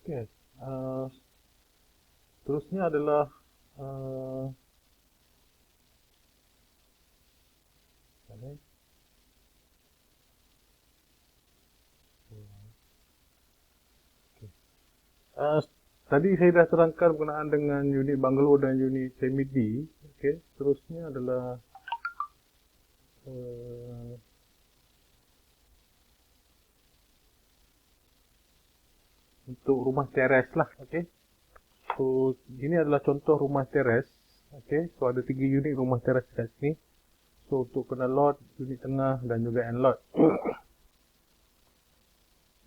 Okey. Uh, Terusnya adalah uh, okay. Tadi saya dah terangkan berkenaan dengan unit bungalow dan unit semi-D. Okey. Terusnya adalah uh, untuk rumah teres lah. Okey. So, ini adalah contoh rumah teres. Okey. So, ada 3 unit rumah teres kat sini. So, untuk kena lot, unit tengah dan juga end lot.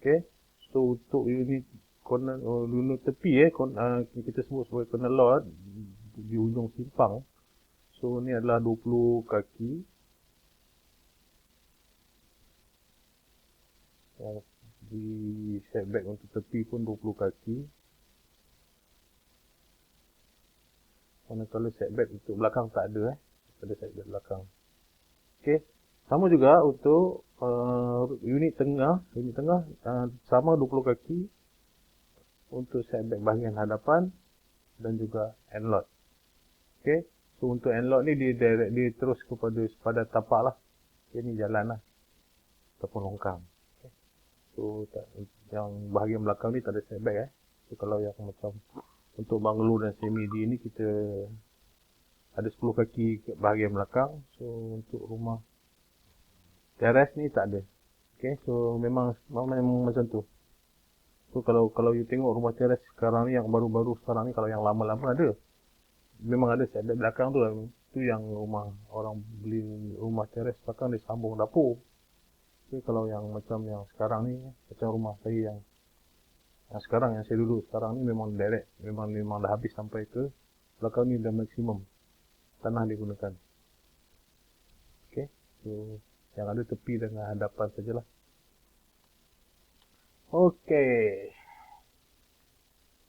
Okey. So, untuk unit corner, unit tepi kita sebut sebagai corner lot di ujung simpang. So, ni adalah 20 kaki. Di setback untuk tepi pun 20 kaki. Manakala setback untuk belakang tak ada pada setback belakang. Okey. Sama juga untuk unit tengah sama 20 kaki untuk setback bahagian hadapan dan juga end lot. Okey. So untuk end lot ni dia terus kepada sepadan tapak lah. Okay, ni jalan lah ataupun longkang. Okay. So yang bahagian belakang ni tak ada setback So kalau yang macam untuk bungalow dan semi D ni kita ada 10 kaki bahagian belakang. So untuk rumah teres ni tak ada. Okay, so memang macam tu. So kalau you tengok rumah teres sekarang ni, yang baru-baru sekarang ni, kalau yang lama-lama ada, memang ada setback belakang tu lah. Tu yang rumah orang beli rumah teres belakang dia sambung dapur. Okay, kalau yang macam yang sekarang ni, macam rumah saya yang sekarang, yang saya duduk sekarang ni memang direct, memang dah habis sampai ke belakang ni, dah maksimum tanah digunakan. Okay, so yang ada tepi dengan hadapan sajalah. Okay.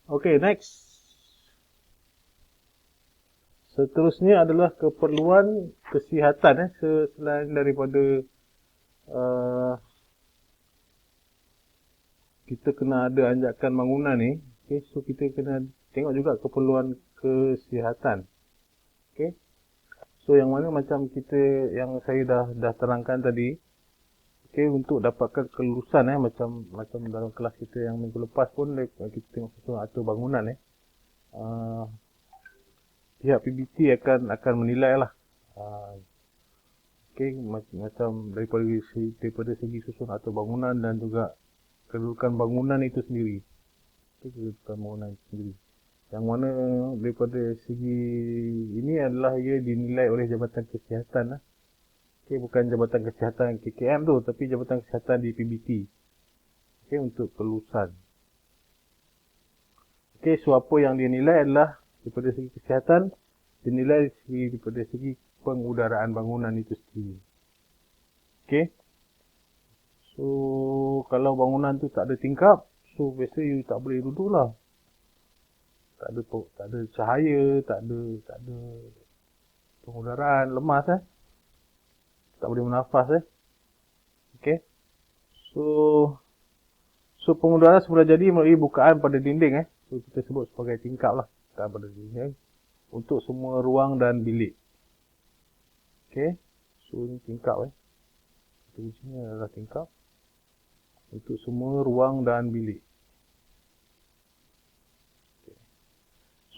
Okay, next. Seterusnya adalah keperluan kesihatan selain daripada kita kena ada anjakan bangunan ni. Okay, so kita kena tengok juga keperluan kesihatan. Okay. So yang mana macam kita, yang saya dah terangkan tadi. Okay, untuk dapatkan kelulusan macam dalam kelas kita yang minggu lepas pun kita tengok susunan atur bangunan pihak PBT akan menilai lah. Okay, macam daripada segi susunan atur bangunan dan juga kedudukan bangunan itu sendiri. Okay, kedudukan bangunan itu sendiri. Yang mana daripada segi ini adalah ia dinilai oleh Jabatan Kesihatan lah. Okay, bukan Jabatan Kesihatan KKM tu, tapi Jabatan Kesihatan di PBT. Okay, untuk kelulusan. Okay, so apa yang dinilai adalah daripada segi kesihatan, dinilai daripada segi pengudaraan bangunan itu sendiri. Okay. So, kalau bangunan tu tak ada tingkap, so biasa you tak boleh duduk lah. Tak ada cahaya, tak ada pengudaraan, lemas tak boleh bernafas Okay. So pengudaraan semula jadi melalui bukaan pada dinding So kita sebut sebagai tingkap lah, bukaan pada dinding untuk semua ruang dan bilik. Okay. So ini tingkap kuncinya adalah tingkap untuk semua ruang dan bilik.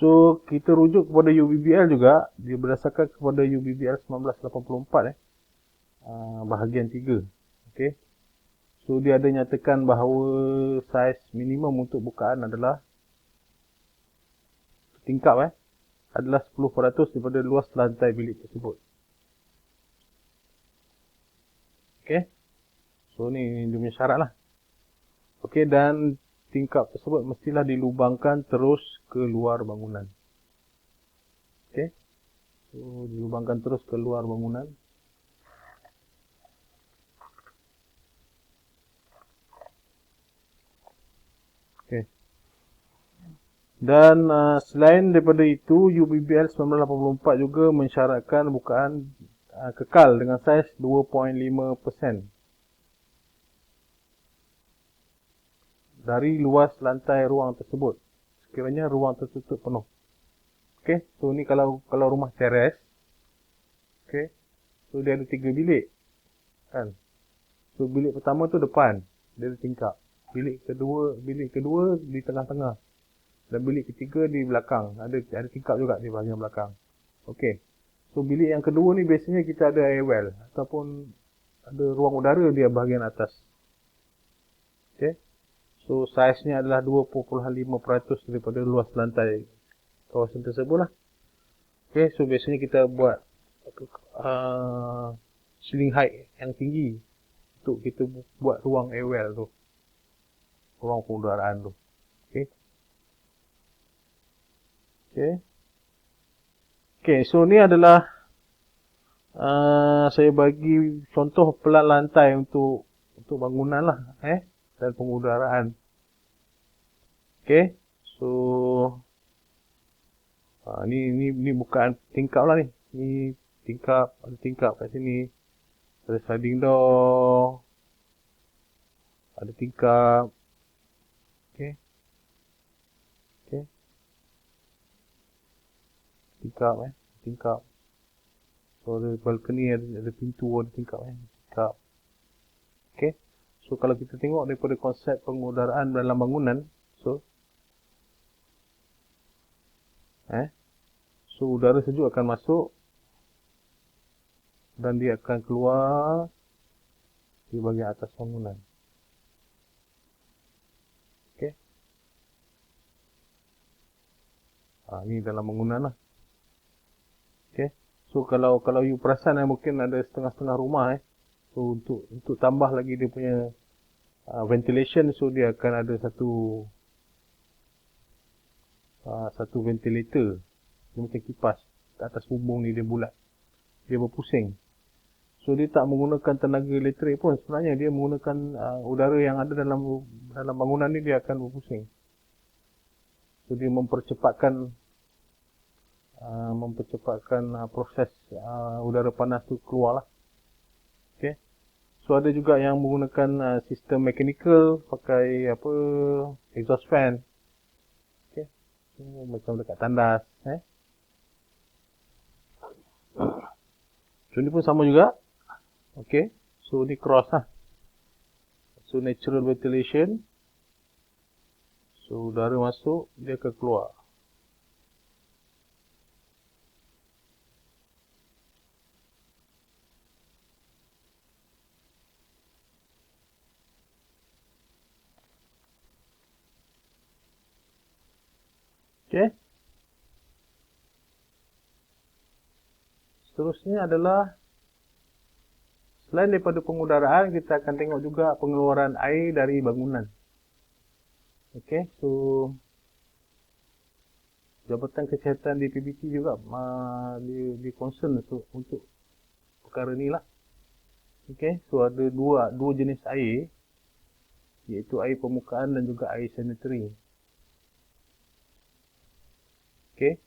So, kita rujuk kepada UBBL juga. Dia berdasarkan kepada UBBL 1984 bahagian 3. Okay. So, dia ada nyatakan bahawa saiz minimum untuk bukaan adalah tingkap adalah 10% daripada luas lantai bilik tersebut. Okay. So, ni dia punya syarat lah. Okay, dan tingkap tersebut mestilah dilubangkan terus ke luar bangunan. Okay. So, dilubangkan terus ke luar bangunan. Okay. Dan selain daripada itu, UBBL 1984 juga mensyaratkan bukaan kekal dengan saiz 2.5%. dari luas lantai ruang tersebut. Sekiranya ruang tertutup penuh. Okey, so ni kalau rumah teres. Okey. So dia ada 3 bilik. Kan? So bilik pertama tu depan, dia ada tingkap. Bilik kedua di tengah-tengah. Dan bilik ketiga di belakang. Ada tingkap juga di bahagian belakang. Okey. So bilik yang kedua ni biasanya kita ada air well ataupun ada ruang udara di bahagian atas. Okey. So saiznya adalah 2.5% daripada luas lantai kawasan tersebut lah. Okey, so biasanya kita buat ceiling height yang tinggi untuk kita buat ruang air well tu. Ruang pengudaraan tu. Okey. Okey. Okey, so ni adalah saya bagi contoh pelat lantai untuk bangunan lah, dan pengudaraan. Okey. So ni bukaan tingkap lah ni. Ni tingkap, ada tingkap kat sini. Ada sliding door. Ada tingkap. Okey. Okey. Tingkap tingkap. So ada balcony, ada pintu, ada tingkap tingkap. Okey. So kalau kita tengok daripada konsep pengudaraan dalam bangunan, so udara sejuk akan masuk dan dia akan keluar di bahagian atas bangunan. Okey. Ni dalam bangunan lah. Okey. So kalau you perasan mungkin ada setengah-setengah rumah So untuk tambah lagi dia punya ventilation, so dia akan ada satu ventilator. Dia macam kipas atas bumbung ni, dia bulat. Dia berpusing. So dia tak menggunakan tenaga elektrik pun, sebenarnya dia menggunakan udara yang ada dalam bangunan ni, dia akan berpusing. So dia mempercepatkan proses udara panas tu keluar lah. Okay. So ada juga yang menggunakan sistem mechanical, pakai exhaust fan. Okay. Macam dekat tandas. So ni pun sama juga. Okay. So ni cross lah. So natural ventilation. So udara masuk, dia akan keluar. Okay. Seterusnya adalah, selain daripada pengudaraan, kita akan tengok juga pengeluaran air dari bangunan. Okay, so Jabatan Kesihatan di PBT juga dia concern untuk perkara ni lah. Okay, so ada dua jenis air, iaitu air permukaan dan juga air sanitary. Okay,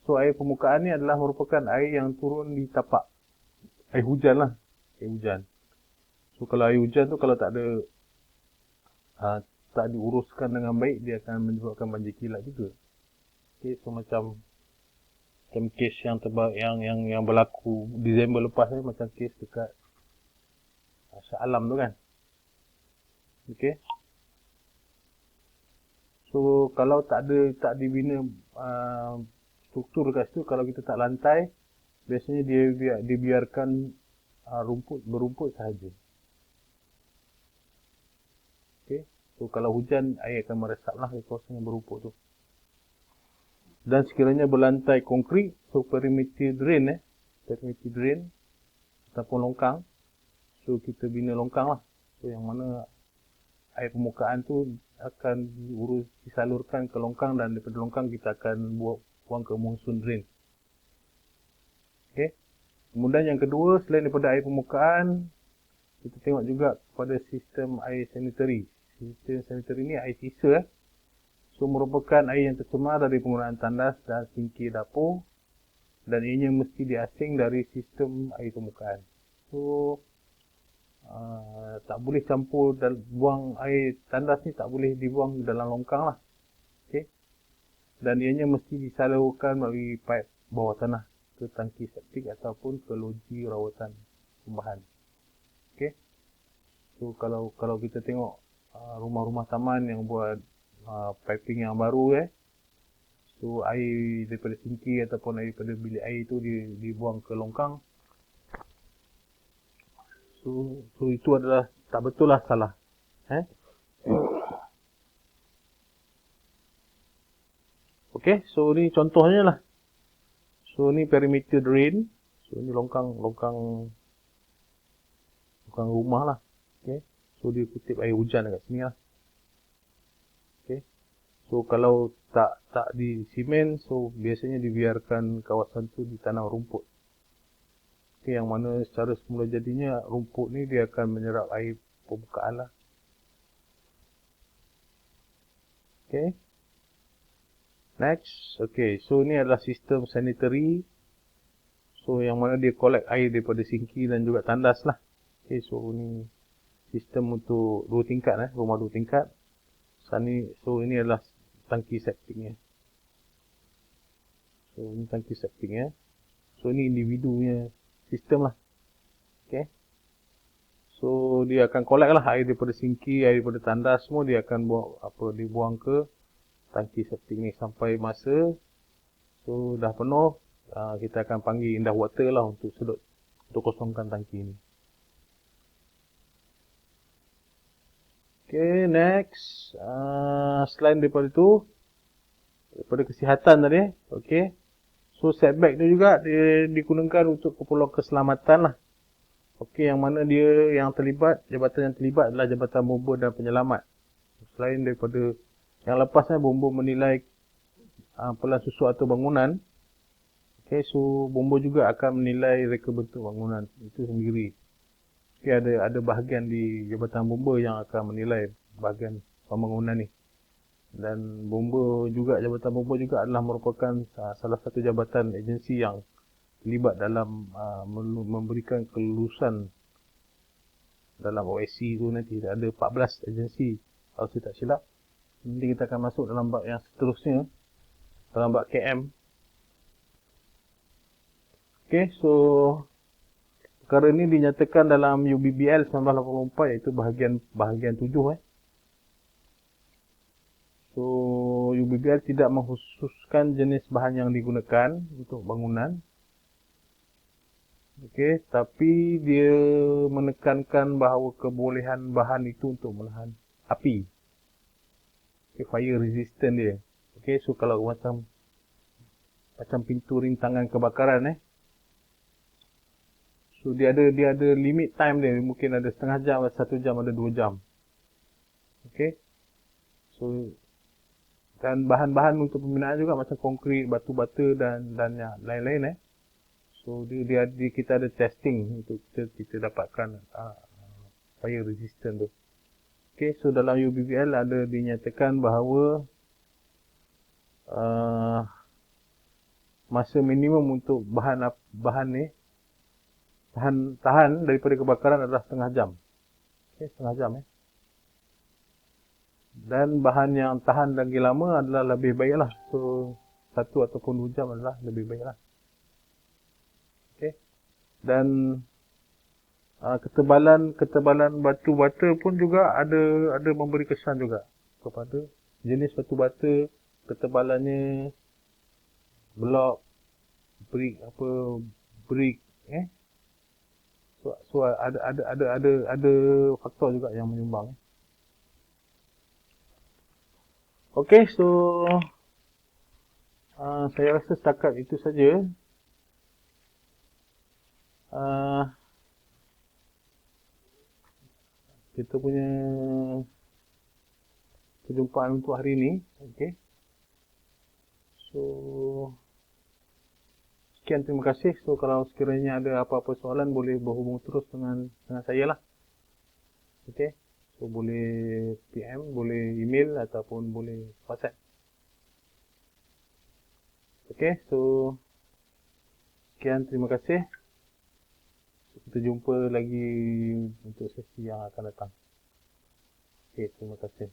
so air permukaan ni adalah merupakan air yang turun di tapak. Air hujan lah. Air hujan. So kalau air hujan tu kalau tak diuruskan dengan baik, dia akan menyebabkan banjir kilat juga. Okay, so macam kes yang berlaku Disember lepas ni, macam kes dekat Shah Alam tu kan. Okay. So kalau tak dibina struktur dekat situ, kalau kita tak lantai, biasanya dia dibiarkan berumput sahaja. Okay. So kalau hujan, air akan meresaplah di kawasan yang berumput tu. Dan sekiranya berlantai konkrit, so perimeter drain ataupun longkang, so kita bina longkang lah. So yang mana air permukaan tu akan disalurkan ke longkang, dan daripada longkang kita akan buang ke monsoon drain. Okay. Kemudian yang kedua, selain daripada air permukaan, kita tengok juga pada sistem air sanitary. Sistem sanitary ni air sisa. So merupakan air yang tercemar dari penggunaan tandas dan sinki dapur, dan ianya mesti diasing dari sistem air permukaan. So Tak boleh campur dan buang air tandas ni, tak boleh dibuang dalam longkang lah. Okey. Dan ianya mesti disalurkan melalui pipe bawah tanah ke tangki septik ataupun ke loji rawatan tambahan. Okey. So kalau kita tengok rumah-rumah taman yang buat piping yang baru so air daripada sinki ataupun air daripada bilik air tu dibuang ke longkang. So itu adalah tak betul lah, salah. Okey, so ni contohnya lah. So ni perimeter drain. So ni longkang rumah lah. Okey. So dia kutip air hujan dekat sini lah. Okey. So kalau tak di simen, so biasanya dibiarkan kawasan tu ditanam rumput. Okey, yang mana secara semula jadinya rumput ni dia akan menyerap air permukaan lah. Okey. Next. Okey, so ni adalah sistem sanitary. So yang mana dia collect air daripada sinki dan juga tandas lah. Okey, so ni sistem untuk 2 tingkat rumah 2 tingkat. So ini adalah tangki septiknya. So ini tangki septiknya. So ini individunya sistem lah. Okey. So dia akan collect lah air daripada sinki, air daripada tandas semua dia akan dibuang ke tangki septik ni sampai masa so dah penuh, kita akan panggil Indah Water lah untuk kosongkan tangki ni. Okay, next. Selain daripada tu, daripada kesihatan tadi, okay. So setback tu juga dia digunakan untuk keperluan keselamatan lah. Okay, yang mana jabatan yang terlibat adalah Jabatan Bomba dan Penyelamat. Selain daripada yang lepasnya bomba menilai pelan susu atau bangunan. Okay, so bomba juga akan menilai reka bentuk bangunan itu sendiri. Okay, ada bahagian di Jabatan Bomba yang akan menilai bahagian bangunan ni. Dan Jabatan Bomba juga adalah merupakan salah satu jabatan agensi yang terlibat dalam memberikan kelulusan dalam OSC tu. Nanti ada 14 agensi kalau saya tak silap. Nanti kita akan masuk dalam bab yang seterusnya, dalam bab KM. Okay, so perkara ini dinyatakan dalam UBBL 1984 iaitu bahagian 7. So UBBL tidak mengkhususkan jenis bahan yang digunakan untuk bangunan. Okay, tapi dia menekankan bahawa kebolehan bahan itu untuk menahan api. Okay, fire resistant dia. Okay, so kalau macam pintu rintangan kebakaran so dia ada limit time dia, mungkin ada setengah jam, ada 1 jam, ada 2 jam. Okay. So dan bahan-bahan untuk pembinaan juga macam konkrit, batu bata dan yang lain-lain So kita ada testing untuk kita dapatkan fire resistant tu. Okay, so dalam UBBL ada dinyatakan bahawa masa minimum untuk bahan tahan daripada kebakaran adalah setengah jam. Okay, setengah jam Dan bahan yang tahan lagi lama adalah lebih baiklah. So 1 ataupun 2 jam adalah lebih baiklah. Okay. Dan ketebalan batu bata pun juga ada memberi kesan juga kepada jenis batu bata, ketebalannya, blok, brick So ada faktor juga yang menyumbang. Okey, so saya rasa setakat itu saja. Kita punya perjumpaan untuk hari ini. Okey. So sekian, terima kasih. So kalau sekiranya ada apa-apa soalan boleh berhubung terus dengan saya lah. Okey. So boleh PM, boleh email ataupun boleh WhatsApp. Okey, so sekian, terima kasih. Kita kita jumpa lagi untuk sesi yang akan datang. Okey, terima kasih.